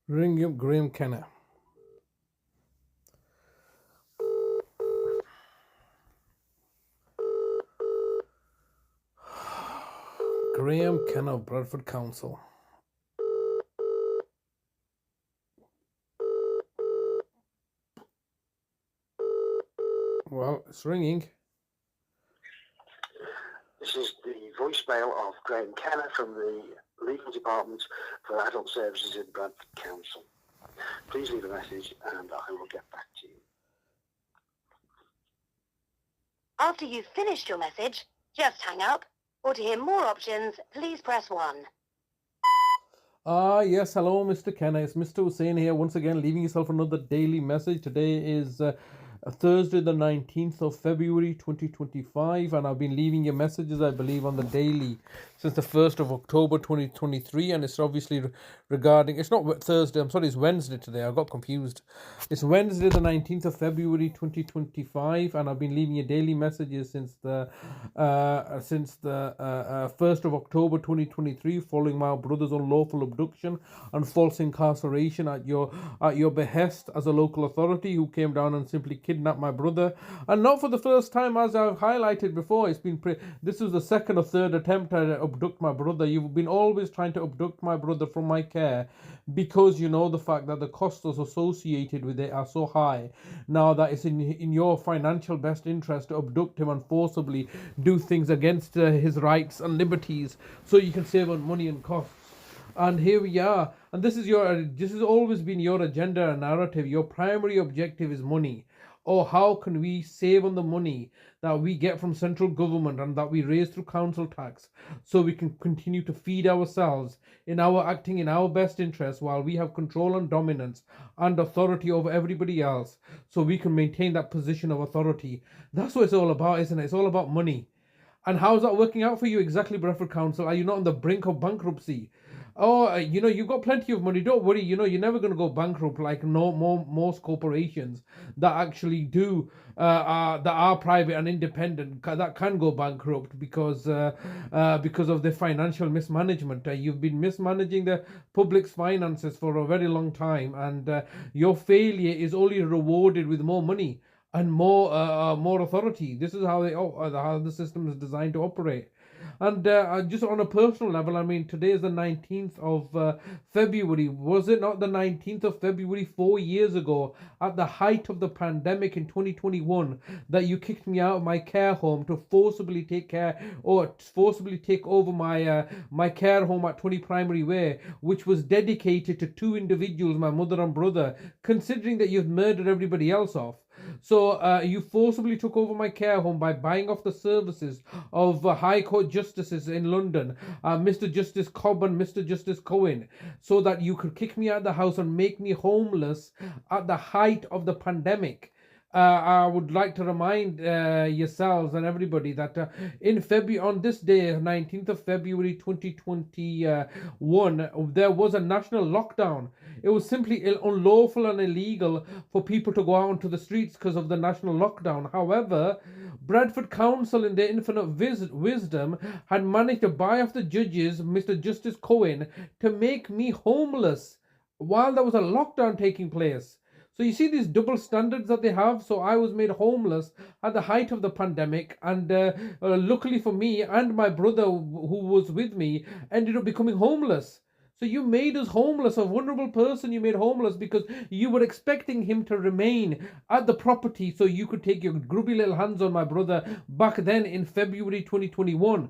Ring up Graeme Kenna. Graeme Kenna of Bradford Council. Well, it's ringing. This is the voicemail of Graeme Kenna from the Legal Department for Adult Services in Bradford Council. Please leave a message and I will get back to you. After you've finished your message, just hang up. Or to hear more options, please press 1. Yes, hello, Mr. Kenna. It's Mr. Hussain here, once again, leaving yourself another daily message. Today is Thursday, the 19th of February, 2025, and I've been leaving your messages, I believe, on the daily since the 1st of October, 2023, and it's obviously regarding, it's not Thursday, I'm sorry, it's Wednesday today, I got confused. It's Wednesday, the 19th of February, 2025, and I've been leaving your daily messages since the 1st of October, 2023, following my brother's unlawful abduction and false incarceration at your behest as a local authority who came down and simply kidnapped my brother. And not for the first time, as I've highlighted before, this is the second or third attempt to abduct my brother. You've been always trying to abduct my brother from my care because you know the fact that the costs associated with it are so high. Now that it's in your financial best interest to abduct him and forcibly do things against his rights and liberties so you can save on money and costs. And here we are, and this has always been your agenda and narrative. Your primary objective is money. Or how can we save on the money that we get from central government and that we raise through council tax so we can continue to feed ourselves acting in our best interest while we have control and dominance and authority over everybody else so we can maintain that position of authority. That's what it's all about, isn't it? It's all about money. And how's that working out for you exactly, Bradford Council? Are you not on the brink of bankruptcy? Oh, you've got plenty of money. Don't worry. You're never going to go bankrupt like most corporations that actually do that are private and independent that can go bankrupt because of the financial mismanagement. You've been mismanaging the public's finances for a very long time, and your failure is only rewarded with more money and more authority. This is how how the system is designed to operate. And just on a personal level, I mean, today is the 19th of February. Was it not the 19th of February 4 years ago, at the height of the pandemic in 2021, that you kicked me out of my care home to forcibly take over my care home at 20 Primary Way, which was dedicated to two individuals, my mother and brother, considering that you've murdered everybody else off? So you forcibly took over my care home by buying off the services of High Court justices in London, Mr. Justice Cobb and Mr. Justice Cohen, so that you could kick me out of the house and make me homeless at the height of the pandemic. I would like to remind yourselves and everybody that on this day, 19th of February 2021, there was a national lockdown. It was simply unlawful and illegal for people to go out onto the streets because of the national lockdown. However, Bradford Council, in their infinite wisdom, had managed to buy off the judges, Mr. Justice Cohen, to make me homeless while there was a lockdown taking place. So you see these double standards that they have. So I was made homeless at the height of the pandemic, and luckily for me and my brother who was with me ended up becoming homeless. So you made us homeless, a vulnerable person you made homeless because you were expecting him to remain at the property so you could take your grubby little hands on my brother back then in February 2021.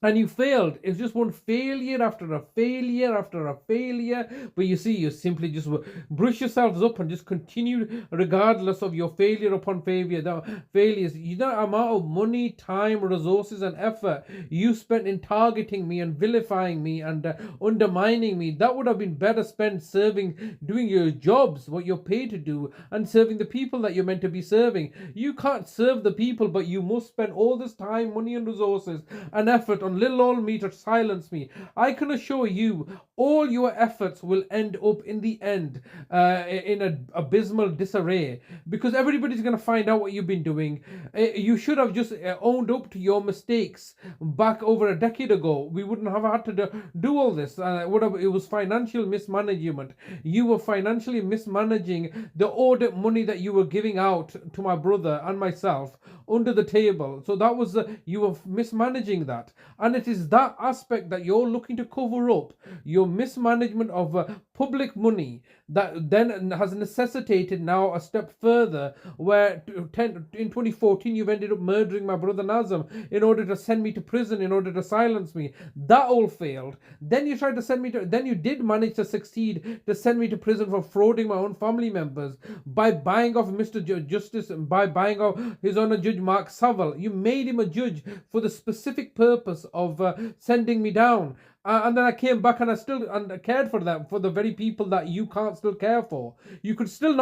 And you failed. It's just one failure after a failure after a failure. But you see, you simply just brush yourselves up and just continue regardless of your failure upon failure. The failures, the amount of money, time, resources, and effort you spent in targeting me and vilifying me and undermining me, that would have been better spent doing your jobs, what you're paid to do, and serving the people that you're meant to be serving. You can't serve the people, but you must spend all this time, money, and resources and effort on on little old me to silence me. I can assure you, all your efforts will end up in the end in an abysmal disarray, because everybody's going to find out what you've been doing. You should have just owned up to your mistakes back over a decade ago. We wouldn't have had to do all this. It was financial mismanagement. You were financially mismanaging the audit money that you were giving out to my brother and myself under the table. So that was you were mismanaging that, and it is that aspect that you're looking to cover up, your mismanagement of public money, that then has necessitated now a step further, where in 2014 you've ended up murdering my brother Nazem in order to send me to prison, in order to silence me. That all failed. Then you tried to send me to, then you did manage to succeed to send me to prison for frauding my own family members by buying off Mr. Justice, by buying off His Honour Judge Mark Saville. You made him a judge for the specific purpose of sending me down. And then I came back and I still cared for them, for the very people that you can't still care for. You still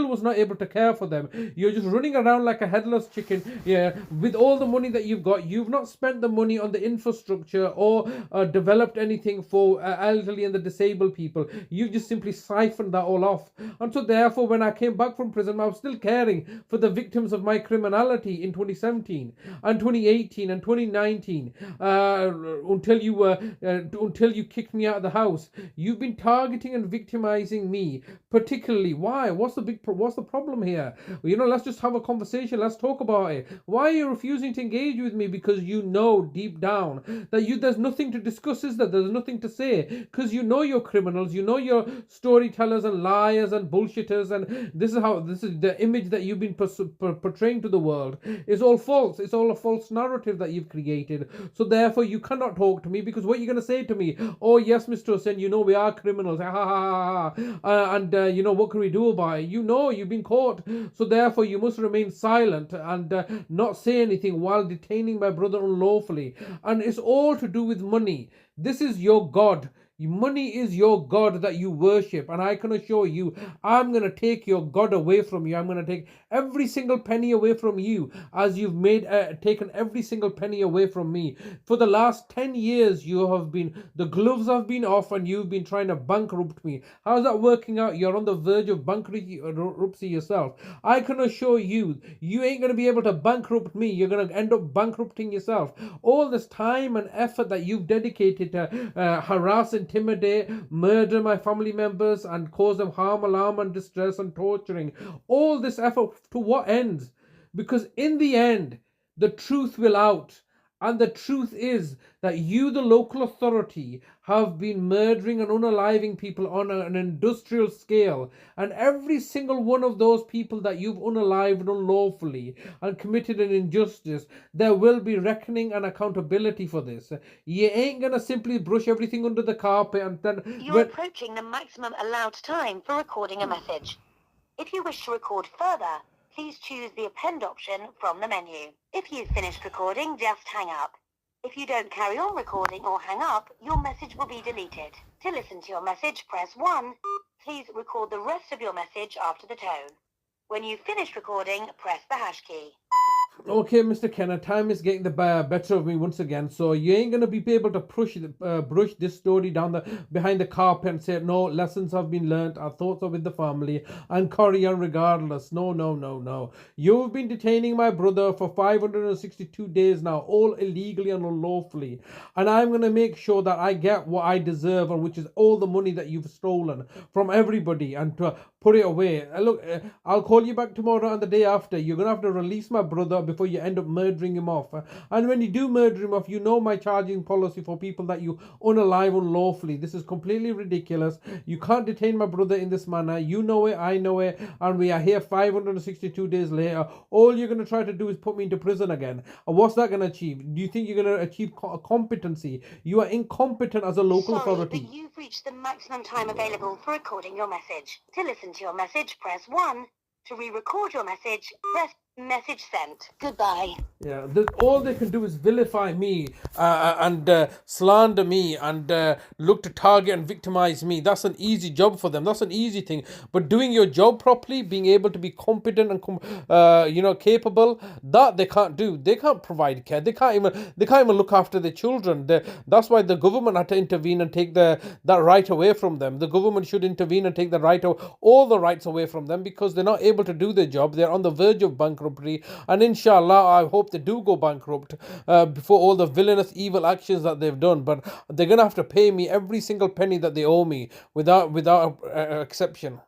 was not able to care for them. You're just running around like a headless chicken. Yeah, with all the money that you've got, you've not spent the money on the infrastructure or developed anything for elderly and the disabled people. You've just simply siphoned that all off. And so therefore, when I came back from prison, I was still caring for the victims of my criminality in 2017 and 2018 and 2019 until you kicked me out of the house. You've been targeting and victimizing me particularly. Why? What's the problem here? Let's just have a conversation. Let's talk about it. Why are you refusing to engage with me? Because you know deep down that there's nothing to discuss, is that there's nothing to say, because you know you're criminals, you know you're storytellers and liars and bullshitters, and this is the image that you've been portraying to the world. It's all false. It's all a false narrative that you've created. So therefore you cannot talk to me, because what you're going to say to me, oh yes, Mr. Hussain, we are criminals, and what can we do about it? You've been caught, so therefore you must remain silent and not say anything while detaining my brother unlawfully. And it's all to do with money. This is your God. Money is your God that you worship, and I can assure you, I'm going to take your God away from you. I'm going to take every single penny away from you, as you've taken every single penny away from me. For the last 10 years, the gloves have been off, and you've been trying to bankrupt me. How's that working out? You're on the verge of bankruptcy yourself. I can assure you, you ain't going to be able to bankrupt me. You're going to end up bankrupting yourself. All this time and effort that you've dedicated to harass, intimidate, murder my family members and cause them harm, alarm and distress and torturing. All this effort, to what ends? Because in the end, the truth will out. And the truth is that you, the local authority, have been murdering and unaliving people on an industrial scale. And every single one of those people that you've unalived unlawfully and committed an injustice, there will be reckoning and accountability for this. You ain't going to simply brush everything under the carpet and then... You're approaching the maximum allowed time for recording a message. If you wish to record further, please choose the append option from the menu. If you've finished recording, just hang up. If you don't carry on recording or hang up, your message will be deleted. To listen to your message, press 1. Please record the rest of your message after the tone. When you've finished recording, press the hash key. Okay, Mr. Kenna, time is getting the better of me once again, so you ain't going to be able to brush this story down behind the carpet and say, no, lessons have been learnt, our thoughts are with the family, and carry on regardless. No. You've been detaining my brother for 562 days now, all illegally and unlawfully, and I'm going to make sure that I get what I deserve, and which is all the money that you've stolen from everybody, and to put it away. Look, I'll call you back tomorrow and the day after. You're going to have to release my brother before you end up murdering him off. And when you do murder him off, you know my charging policy for people that you unalive unlawfully. This is completely ridiculous. You can't detain my brother in this manner. You know it, I know it, and we are here 562 days later. All you're going to try to do is put me into prison again. And what's that going to achieve? Do you think you're going to achieve competency? You are incompetent as a local authority. But you've reached the maximum time available for recording your message. To listen to your message, press 1. To re-record your message, press Message sent. Goodbye. Yeah, all they can do is vilify me and slander me and look to target and victimize me. That's an easy job for them. That's an easy thing. But doing your job properly, being able to be competent and capable, that they can't do. They can't provide care. They can't even look after their children. That's why the government had to intervene and take that right away from them. The government should intervene and take all the rights away from them, because they're not able to do their job. They're on the verge of bankruptcy, and inshallah, I hope they do go bankrupt before all the villainous evil actions that they've done. But they're gonna have to pay me every single penny that they owe me without exception.